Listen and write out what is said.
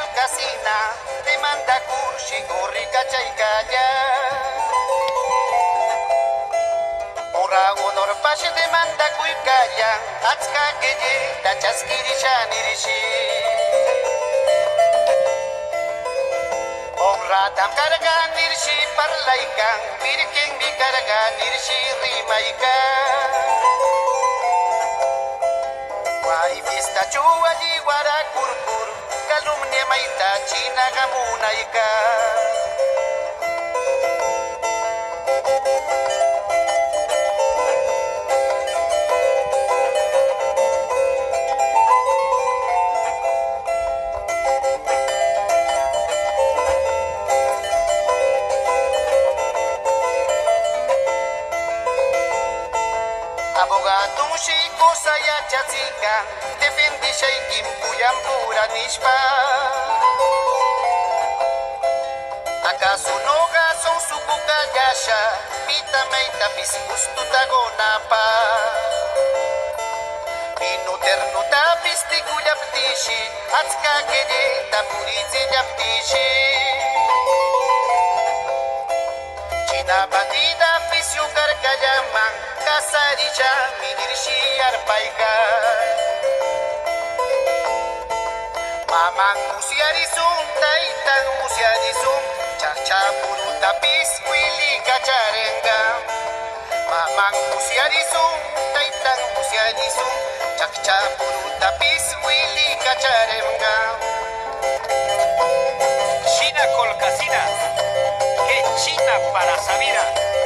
kolkasina demanda kurshi gorrika chaykalla ora honor pashe demanda kuykalla atska gelle tachaskirishanirishi Radam karga nirshi parlaika birken bi karga nirshi rimaika Wai vista chuali wara kurkur kalumne maita china gamunaika Abogado shiko saya chatsika defendi shaykim kuyam pura nishpa Acaso no son su yasha pita meita pis gustu tagonapa Pino terno tapis tikuyaptishi atska kede tapurizi yaptishi China bandida fisio karkayaman kasarilla minirshi arpaika Mamang musiarizum taitan musiarizum chacha puru tapis wili kacharenga Mamang musiarizum taitan musiarizum chacha puru tapis wili kacharenga China Colcasina, que China para Sabina.